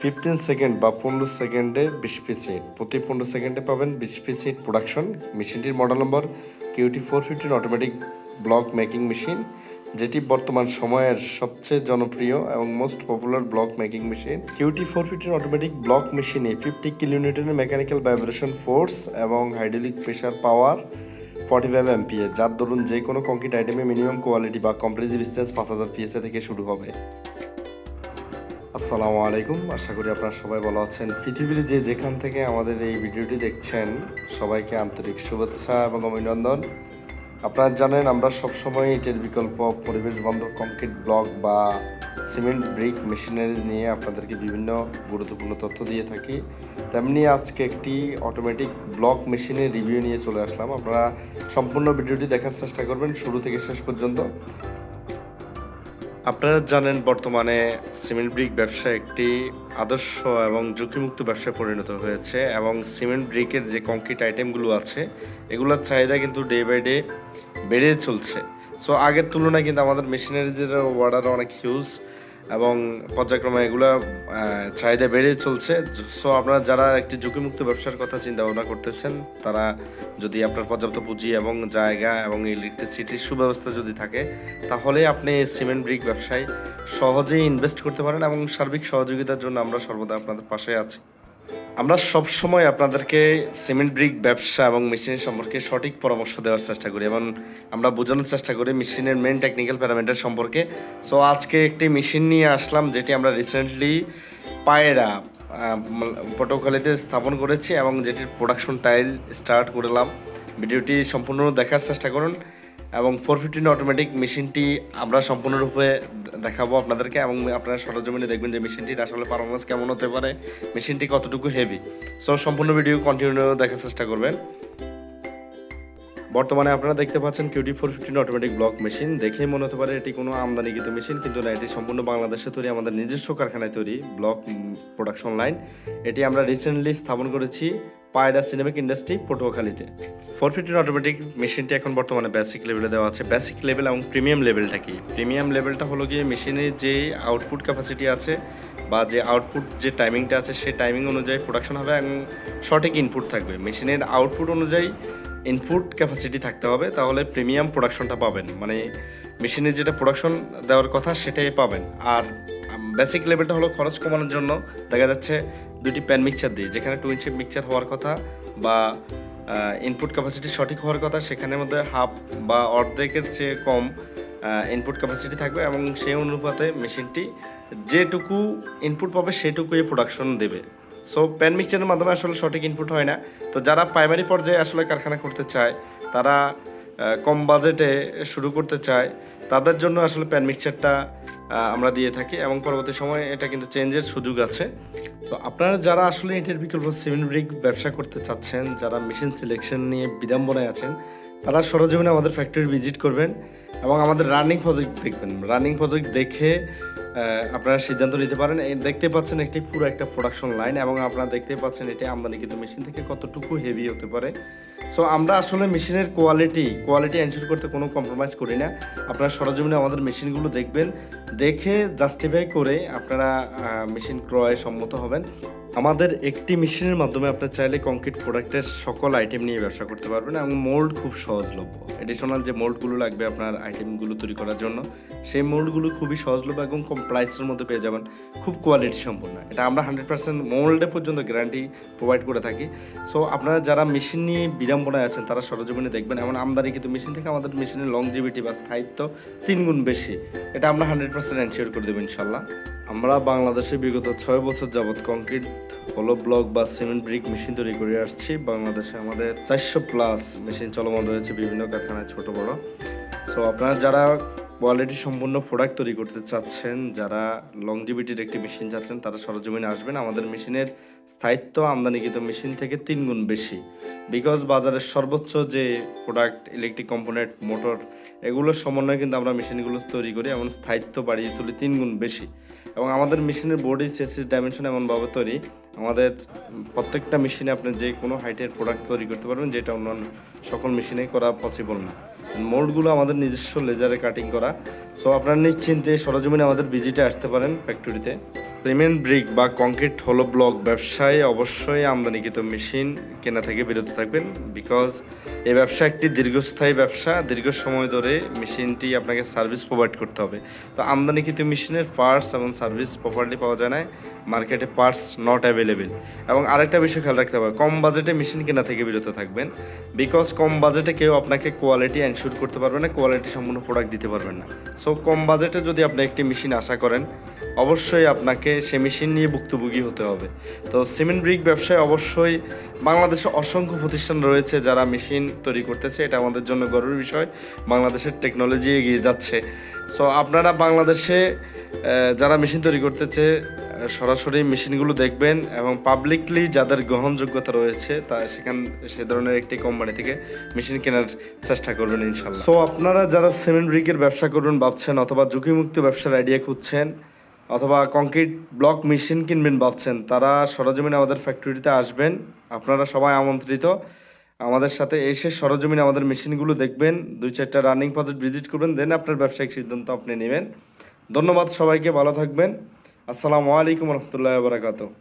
15 second বা 15 সেকেন্ডে 20 piece ইট, প্রতি 15 সেকেন্ডে পাবেন 20 পিস ইট প্রোডাকশন। মেশিনটির model number QT415 automatic block making machine, যেটি বর্তমান সময়ের সবচেয়ে জনপ্রিয় এবং most popular block making machine. QT415 automatic block মেশিনে 50 কিলোনিউটনের মেকানিক্যাল ভাইব্রেশন ফোর্স এবং হাইড্রোলিক প্রেশার পাওয়ার 45 MPa, যার দরুন যে কোনো কংক্রিট আইটেমে মিনিমাম কোয়ালিটি বা কম্প্রেসিভ স্ট্রেস 5000 PSI থেকে শুরু হবে। আসসালামু আলাইকুম, আশা করি আপনারা সবাই ভালো আছেন। পৃথিবীর যেখান থেকে আমাদের এই ভিডিওটি দেখছেন, সবাইকে আন্তরিক শুভেচ্ছা এবং অভিনন্দন। আপনারা জানেন আমরা সবসময় ইটের বিকল্প পরিবেশ বান্ধব কংক্রিট ব্লক বা সিমেন্ট ব্রিক মেশিনারি নিয়ে আপনাদেরকে বিভিন্ন গুরুত্বপূর্ণ তথ্য দিয়ে থাকি। তেমনি আজকে একটি অটোমেটিক ব্লক মেশিনের রিভিউ নিয়ে চলে আসলাম। আপনারা সম্পূর্ণ ভিডিওটি দেখার চেষ্টা করবেন শুরু থেকে শেষ পর্যন্ত। আপনারা জানেন বর্তমানে সিমেন্ট ব্রিক ব্যবসা একটি আদর্শ এবং ঝুঁকিমুক্ত ব্যবসায় পরিণত হয়েছে, এবং সিমেন্ট ব্রিকের যে কংক্রিট আইটেমগুলো আছে এগুলোর চাহিদা কিন্তু ডে বাই ডে বেড়ে চলছে। সো আগের তুলনায় কিন্তু আমাদের মেশিনারিজের অর্ডার অনেক হিউজ এবং পর্যায়ক্রমে এগুলো চাহিদা বেড়ে চলছে। সো আপনারা যারা একটি ঝুঁকিমুক্ত ব্যবসার কথা চিন্তা ভাবনা করতেছেন, তারা যদি আপনার পর্যাপ্ত পুঁজি এবং জায়গা এবং ইলেকট্রিসিটির সুব্যবস্থা যদি থাকে, তাহলে আপনি সিমেন্ট ব্রিক ব্যবসায় সহজেই ইনভেস্ট করতে পারেন, এবং সার্বিক সহযোগিতার জন্য আমরা সর্বদা আপনাদের পাশে আছি। আমরা সবসময় আপনাদেরকে সিমেন্ট ব্রিক ব্যবসা এবং মেশিনের সম্পর্কে সঠিক পরামর্শ দেওয়ার চেষ্টা করি, এবং আমরা বোঝানোর চেষ্টা করি মেশিনের মেন টেকনিক্যাল প্যারামিটার সম্পর্কে। সো আজকে একটি মেশিন নিয়ে আসলাম, যেটি আমরা রিসেন্টলি পায়রা পটুয়াখালীতে স্থাপন করেছি এবং যেটির প্রোডাকশন টাইল স্টার্ট করলাম। ভিডিওটি সম্পূর্ণ দেখার চেষ্টা করুন, এবং 415 অটোমেটিক মেশিনটি আমরা সম্পূর্ণরূপে দেখাবো আপনাদেরকে, এবং আপনারা সরজমিনে দেখবেন যে মেশিনটির আসলে পারফরমেন্স কেমন হতে পারে, মেশিনটি কতটুকু হেভি। সো সম্পূর্ণ ভিডিও কন্টিনিউ দেখার চেষ্টা করবেন। বর্তমানে আপনারা দেখতে পাচ্ছেন QT415 অটোমেটিক ব্লক মেশিন। দেখেই মনে হতে পারে এটি কোনো আমদানিকৃত মেশিন, কিন্তু না, এটি সম্পূর্ণ বাংলাদেশে তৈরি, আমাদের নিজস্ব কারখানায় তৈরি ব্লক প্রোডাকশন লাইন। এটি আমরা রিসেন্টলি স্থাপন করেছি পায়রা সিনেমিক ইন্ডাস্ট্রি পটুয়াখালীতে। 415 অটোমেটিক মেশিনটি এখন বর্তমানে বেসিক লেভেলে দেওয়া আছে। বেসিক লেভেল এবং প্রিমিয়াম লেভেলটা কি? প্রিমিয়াম লেভেলটা হলো গিয়ে মেশিনের যে আউটপুট ক্যাপাসিটি আছে বা যে আউটপুট যে টাইমিংটা আছে, সেই টাইমিং অনুযায়ী প্রোডাকশন হবে এবং সঠিক ইনপুট থাকবে। মেশিনের আউটপুট অনুযায়ী ইনপুট ক্যাপাসিটি থাকতে হবে, তাহলে প্রিমিয়াম প্রোডাকশনটা পাবেন, মানে মেশিনের যেটা প্রোডাকশন দেওয়ার কথা সেটাই পাবেন। আর বেসিক লেভেলটা হলো খরচ কমানোর জন্য দেখা যাচ্ছে দুটি প্যান মিক্সচার দিয়ে, যেখানে 2 ইঞ্চি মিক্সচার হওয়ার কথা বা ইনপুট ক্যাপাসিটি সঠিক হওয়ার কথা, সেখানের মধ্যে হাফ বা অর্ধেকের চেয়ে কম ইনপুট ক্যাপাসিটি থাকবে, এবং সেই অনুপাতে মেশিনটি যেটুকু ইনপুট পাবে সেটুকুই প্রোডাকশন দেবে। সো প্যান মিক্সচারের মাধ্যমে আসলে সঠিক ইনপুট হয় না। তো যারা প্রাইমারি পর্যায়ে আসলে কারখানা করতে চায়, তারা কম বাজেটে শুরু করতে চায়, তাদের জন্য আসলে প্যান মিক্সচারটা আমরা দিয়ে থাকি, এবং পরবর্তী সময়ে এটা কিন্তু চেঞ্জের সুযোগ আছে। তো আপনারা যারা আসলে এটার বিকল্প সিমেন্ট ব্রিক ব্যবসা করতে চাচ্ছেন, যারা মেশিন সিলেকশন নিয়ে বিড়ম্বনায় আছেন, তারা সরজমিনে আমাদের ফ্যাক্টরি ভিজিট করবেন এবং আমাদের রানিং প্রজেক্ট দেখবেন। রানিং প্রজেক্ট দেখে আপনারা সিদ্ধান্ত নিতে পারেন। দেখতে পাচ্ছেন একটি পুরো একটা প্রোডাকশন লাইন, এবং আপনারা দেখতে পাচ্ছেন এটি আমদানিকৃত মেশিন থেকে কতটুকু হেভি হতে পারে। সো আমরা আসলে মেশিনের কোয়ালিটি এনশিওর করতে কোনো কম্প্রোমাইজ করি না। আপনারা সরজমিনে আমাদের মেশিনগুলো দেখবেন, দেখে জাস্টিফাই করে আপনারা মেশিন ক্রয়ে সম্মত হবেন। আমাদের একটি মেশিনের মাধ্যমে আপনার চাইলে কংক্রিট প্রোডাক্টের সকল আইটেম নিয়ে ব্যবসা করতে পারবেন, এবং মোল্ড খুব সহজলভ্য। এডিশনাল যে মোল্ডগুলো লাগবে আপনার আইটেমগুলো তৈরি করার জন্য, সেই মোল্ডগুলো খুবই সহজলভ্য এবং কম প্রাইসের মধ্যে পেয়ে যাবেন, খুব কোয়ালিটি সম্পন্ন। এটা আমরা 100% মোল্ডে পর্যন্ত গ্যারান্টি প্রোভাইড করে থাকি। সো আপনারা যারা মেশিন নিয়ে বিড়ম্বনায় আছেন, তারা সরজমিনে দেখবেন। এমন আমদানিকৃত মেশিন থেকে আমাদের মেশিনের লংজিভিটি বা স্থায়িত্ব 3 গুণ বেশি, এটা আমরা 100% এনশিওর করে দেবো ইনশাল্লাহ। আমরা বাংলাদেশে বিগত 6 বছর যাবৎ কংক্রিট হলো ব্লক বা সিমেন্ট ব্রিক মেশিন তৈরি করে আসছি। বাংলাদেশে আমাদের 400+ মেশিন চলমান রয়েছে বিভিন্ন কারখানায়, ছোট বড়। সো আপনারা যারা কোয়ালিটি সম্পন্ন প্রোডাক্ট তৈরি করতে চাচ্ছেন, যারা লংজিভিটির একটি মেশিন চাচ্ছেন, তারা সরজমিনে আসবেন। আমাদের মেশিনের স্থায়িত্ব আমদানিকৃত মেশিন থেকে 3 গুণ বেশি, বিকজ বাজারের সর্বোচ্চ যে প্রোডাক্ট ইলেকট্রিক কম্পোনেন্ট, মোটর, এগুলোর সমন্বয়ে কিন্তু আমরা মেশিনগুলো তৈরি করি, এমন স্থায়িত্ব বাড়িয়ে তুলি 3 গুণ বেশি। এবং আমাদের মেশিনের বডি চেসিস ডাইমেনশন এমনভাবে তৈরি, আমাদের প্রত্যেকটা মেশিনে আপনি যে কোনো হাইটের প্রোডাক্ট তৈরি করতে পারবেন, যেটা অন্যান্য সকল মেশিনেই করা পসিবল না। মোল্ডগুলো আমাদের নিজস্ব লেজারে কাটিং করা। সো আপনারা নিশ্চিন্তে সরজমিনে আমাদের ভিজিটে আসতে পারেন ফ্যাক্টরিতে। সিমেন্ট ব্রিক বা কংক্রিট হলো ব্লক ব্যবসায় অবশ্যই আমদানিকৃত মেশিন কেনা থেকে বিরত থাকবেন, বিকজ এই ব্যবসা একটি দীর্ঘস্থায়ী ব্যবসা। দীর্ঘ সময় ধরে মেশিনটি আপনাকে সার্ভিস প্রোভাইড করতে হবে। তো আমদানিকৃত মেশিনের পার্টস এবং সার্ভিস প্রপারলি পাওয়া যায় না, মার্কেটে পার্টস নট অ্যাভেলেবেল। এবং আরেকটা বিষয় খেয়াল রাখতে হবে, কম বাজেটে মেশিন কেনা থেকে বিরত থাকবেন, বিকজ কম বাজেটে কেউ আপনাকে কোয়ালিটি এনশিওর করতে পারবে না, কোয়ালিটি সম্পূর্ণ প্রোডাক্ট দিতে পারবেন না। সো কম বাজেটে যদি আপনি একটি মেশিন আশা করেন, অবশ্যই আপনাকে সে মেশিন নিয়ে ভুক্তভোগী হতে হবে। তো সিমেন্ট ব্রিক ব্যবসায় অবশ্যই বাংলাদেশে অসংখ্য প্রতিষ্ঠান রয়েছে যারা মেশিন তৈরি করতেছে, এটা আমাদের জন্য গর্বের বিষয়। বাংলাদেশের টেকনোলজি এগিয়ে যাচ্ছে। সো আপনারা বাংলাদেশে যারা মেশিন তৈরি করতেছে সরাসরি মেশিনগুলো দেখবেন এবং পাবলিকলি যাদের গ্রহণযোগ্যতা রয়েছে তা সে ধরনের একটি কোম্পানি থেকে মেশিন কেনার চেষ্টা করবেন ইনশাল্লাহ। সো আপনারা যারা সিমেন্ট ব্রিকের ব্যবসা করবেন ভাবছেন, অথবা ঝুঁকিমুক্ত ব্যবসার আইডিয়া খুঁজছেন, অথবা কংক্রিট ব্লক মেশিন কিনবেন ভাবছেন, তারা সরজমিনে আমাদের ফ্যাক্টরিতে আসবেন। আপনারা সবাই আমন্ত্রিত। আমাদের সাথে এসে সরজমিনে আমাদের মেশিনগুলো দেখবেন, 2-4টা রানিং প্রজেক্ট ভিজিট করবেন, দেন আপনার ব্যবসায়িক সিদ্ধান্ত আপনি নেবেন। ধন্যবাদ সবাইকে, ভালো থাকবেন। আসসালামু আলাইকুম রহমতুল্লাহি ওয়া বারাকাতুহু।